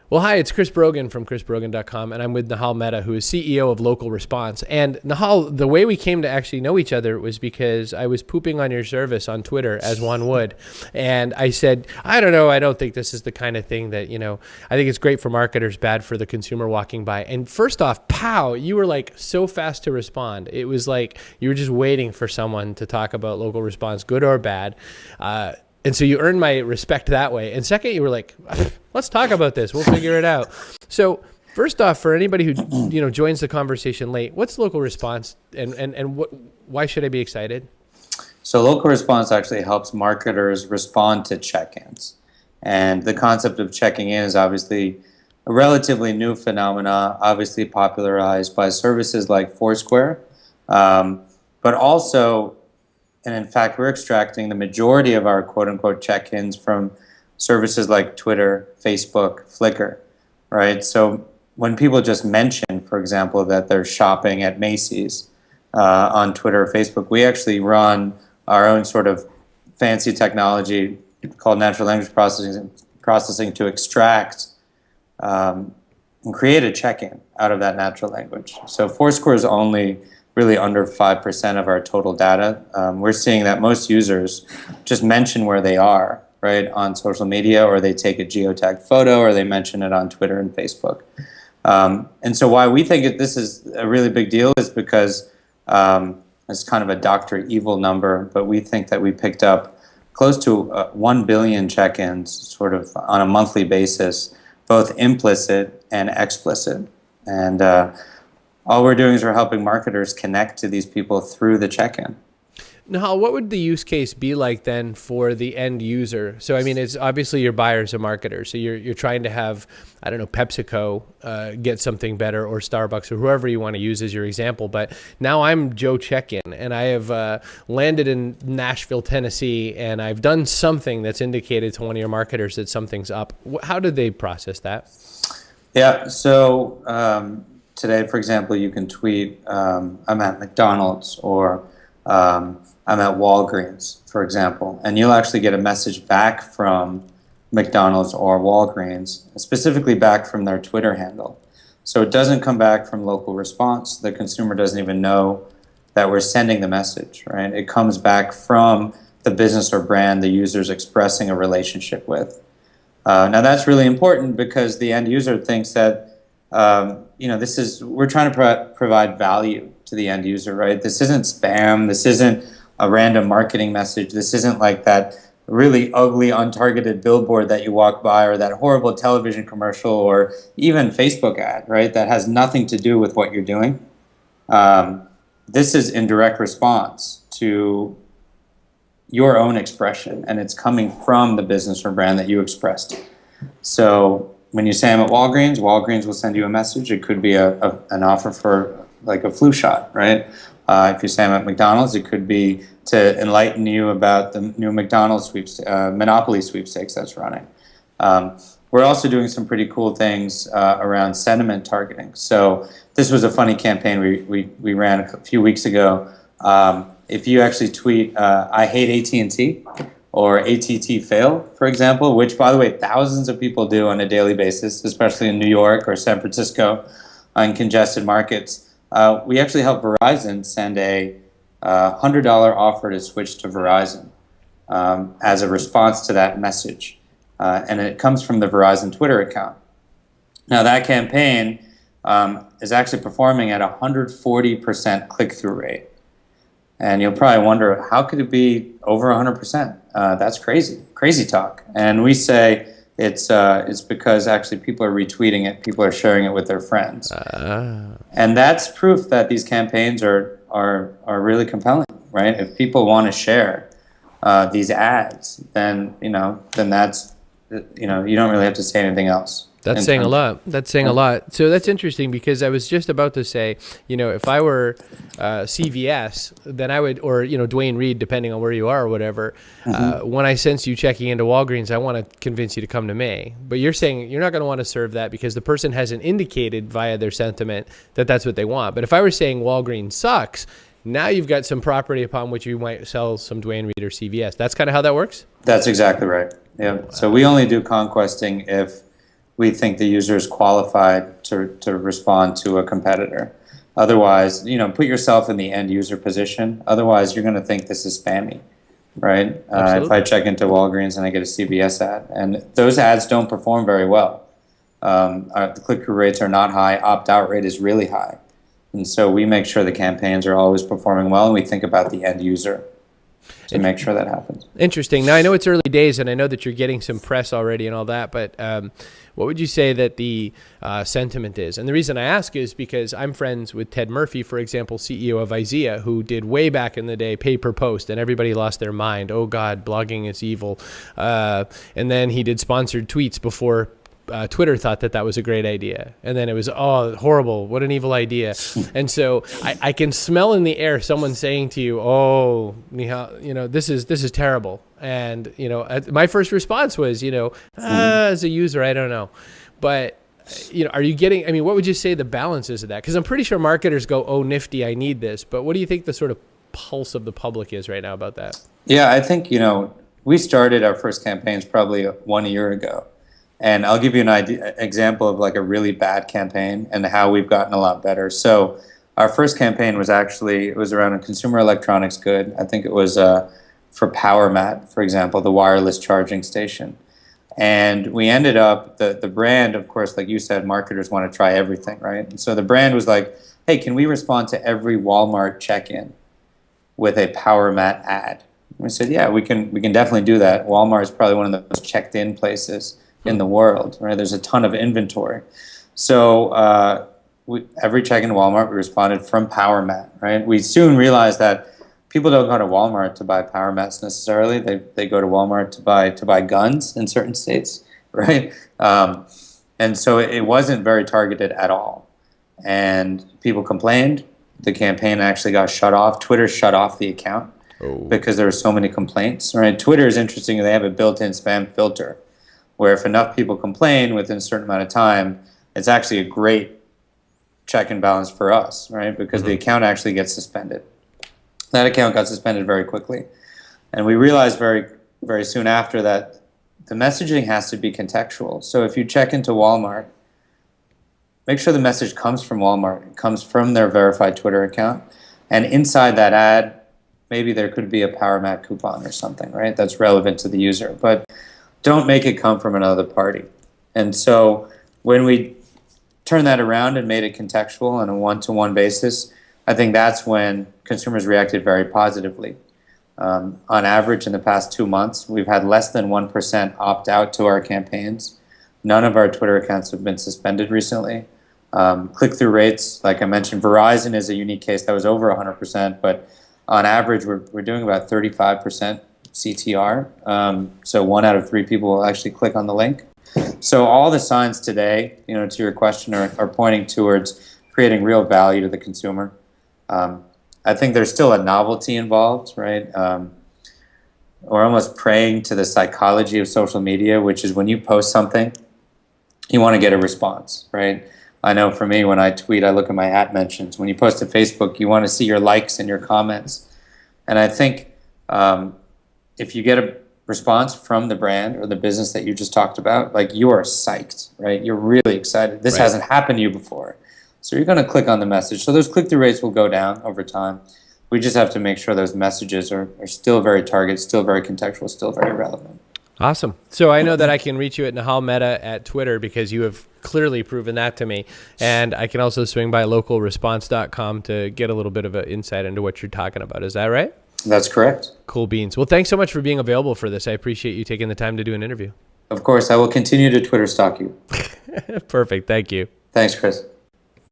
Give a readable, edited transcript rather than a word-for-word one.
Well, hi, it's Chris Brogan from chrisbrogan.com, and I'm with Nihal Mehta, who is CEO of LocalResponse. And Nihal, the way we came to actually know each other was because I was pooping on your service on Twitter, as one would. And I said, I don't know, I don't think this is the kind of thing that, I think it's great for marketers, bad for the consumer walking by. And first off, pow, you were like so fast to respond. It was like you were just waiting for someone to talk about local response, good or bad. And so you earned my respect that way. And second, you were like, let's talk about this. We'll figure it out. So first off, for anybody who joins the conversation late, what's local response and why should I be excited? So local response actually helps marketers respond to check-ins. And the concept of checking in is obviously a relatively new phenomena, obviously popularized by services like Foursquare, but also, and in fact, we're extracting the majority of our quote-unquote check-ins from services like Twitter, Facebook, Flickr, right? So when people just mention, for example, that they're shopping at Macy's on Twitter or Facebook, we actually run our own sort of fancy technology called natural language processing to extract and create a check-in out of that natural language. So Foursquare is only really under 5% of our total data. We're seeing that most users just mention where they are, right, on social media, or they take a geotagged photo, or they mention it on Twitter and Facebook. And so why we think this is a really big deal is because it's kind of a Dr. Evil number, but we think that we picked up close to 1 billion check-ins sort of on a monthly basis, both implicit and explicit. And all we're doing is we're helping marketers connect to these people through the check-in. Nihal, what would the use case be like then for the end user? So, I mean, it's obviously your buyer's a marketer. So you're trying to have, I don't know, PepsiCo get something better, or Starbucks, or whoever you want to use as your example. But now I'm Joe Check-in, and I have landed in Nashville, Tennessee, and I've done something that's indicated to one of your marketers that something's up. How do they process that? Yeah, so today, for example, you can tweet, I'm at McDonald's, or I'm at Walgreens, for example, and you'll actually get a message back from McDonald's or Walgreens, specifically back from their Twitter handle. So it doesn't come back from local response. The consumer doesn't even know that we're sending the message, right? It comes back from the business or brand the user's expressing a relationship with. Now that's really important because the end user thinks that we're trying to provide value to the end user, right? This isn't spam. This isn't a random marketing message. This isn't like that really ugly, untargeted billboard that you walk by, or that horrible television commercial, or even Facebook ad, right? That has nothing to do with what you're doing. This is in direct response to your own expression, and it's coming from the business or brand that you expressed. So when you say I'm at Walgreens, Walgreens will send you a message. It could be an offer for like a flu shot, right? If you say I'm at McDonald's, it could be to enlighten you about the new McDonald's Monopoly sweepstakes that's running. We're also doing some pretty cool things around sentiment targeting. So this was a funny campaign we ran a few weeks ago. If you actually tweet, I hate AT&T, or ATT fail, for example, which, by the way, thousands of people do on a daily basis, especially in New York or San Francisco, in congested markets. We actually helped Verizon send a $100 offer to switch to Verizon as a response to that message. And it comes from the Verizon Twitter account. Now, that campaign is actually performing at 140% click-through rate. And you'll probably wonder, how could it be over 100%? That's crazy talk. And we say it's because actually people are retweeting it, people are sharing it with their friends. And that's proof that these campaigns are really compelling, right? If people want to share these ads, then that's, you don't really have to say anything else. That's saying a lot. That's saying a lot. So that's interesting, because I was just about to say, if I were CVS, then I would, or, Dwayne Reed, depending on where you are or whatever, when I sense you checking into Walgreens, I want to convince you to come to me. But you're saying you're not going to want to serve that because the person hasn't indicated via their sentiment that that's what they want. But if I were saying Walgreens sucks, now you've got some property upon which you might sell some Dwayne Reed or CVS. That's kind of how that works? That's exactly right. Yeah. Wow. So we only do conquesting if we think the user is qualified to respond to a competitor. Otherwise, put yourself in the end user position. Otherwise, you're going to think this is spammy, right? If I check into Walgreens and I get a CVS ad, and those ads don't perform very well. The click-through rates are not high. Opt-out rate is really high. And so we make sure the campaigns are always performing well, and we think about the end user to make sure that happens. Interesting. Now, I know it's early days, and I know that you're getting some press already and all that, but what would you say that the sentiment is? And the reason I ask is because I'm friends with Ted Murphy, for example, CEO of IZEA, who did way back in the day pay per post, and everybody lost their mind. Oh, God, blogging is evil. And then he did sponsored tweets before Twitter thought that was a great idea. And then it was, oh, horrible. What an evil idea. And so I can smell in the air someone saying to you, oh, Nihal, this is terrible. And, my first response was, as a user, I don't know. But, are you getting, what would you say the balance is of that? Because I'm pretty sure marketers go, oh, nifty, I need this. But what do you think the sort of pulse of the public is right now about that? Yeah, I think, we started our first campaigns probably 1 year ago. And I'll give you an example of like a really bad campaign and how we've gotten a lot better. So our first campaign was it was around a consumer electronics good. I think it was for PowerMat, for example, the wireless charging station. And we ended up, the brand, of course, like you said, marketers want to try everything, right? And so the brand was like, hey, can we respond to every Walmart check-in with a PowerMat ad? And we said, yeah, we can definitely do that. Walmart is probably one of the most checked-in places in the world, right? There's a ton of inventory. So every check-in Walmart, we responded from PowerMat, right? We soon realized that people don't go to Walmart to buy power mats necessarily. They go to Walmart to buy guns in certain states, right? And so it wasn't very targeted at all. And people complained. The campaign actually got shut off. Twitter shut off the account because there were so many complaints, right? Twitter is interesting. They have a built-in spam filter where if enough people complain within a certain amount of time, it's actually a great check and balance for us, right? Because the account actually gets suspended. That account got suspended very quickly. And we realized very, very soon after that the messaging has to be contextual. So if you check into Walmart, make sure the message comes from Walmart. It comes from their verified Twitter account. And inside that ad, maybe there could be a PowerMat coupon or something, right? That's relevant to the user. But don't make it come from another party. And so when we turned that around and made it contextual on a one-to-one basis, I think that's when consumers reacted very positively. On average, in the past 2 months, we've had less than 1% opt out to our campaigns. None of our Twitter accounts have been suspended recently. Click-through rates, like I mentioned, Verizon is a unique case that was over 100%, but on average, we're doing about 35% CTR. So 1 out of 3 people will actually click on the link. So all the signs today, to your question, are pointing towards creating real value to the consumer. I think there's still a novelty involved, right? We're almost preying to the psychology of social media, which is when you post something, you want to get a response, right? I know for me, when I tweet, I look at my @ mentions. When you post to Facebook, you want to see your likes and your comments. And I think if you get a response from the brand or the business that you just talked about, like, you are psyched, right? You're really excited. This hasn't happened to you before. So you're going to click on the message. So those click-through rates will go down over time. We just have to make sure those messages are still very targeted, still very contextual, still very relevant. Awesome. So I know that I can reach you at Nihal Mehta at Twitter because you have clearly proven that to me. And I can also swing by LocalResponse.com to get a little bit of an insight into what you're talking about. Is that right? That's correct. Cool beans. Well, thanks so much for being available for this. I appreciate you taking the time to do an interview. Of course, I will continue to Twitter stalk you. Perfect. Thank you. Thanks, Chris.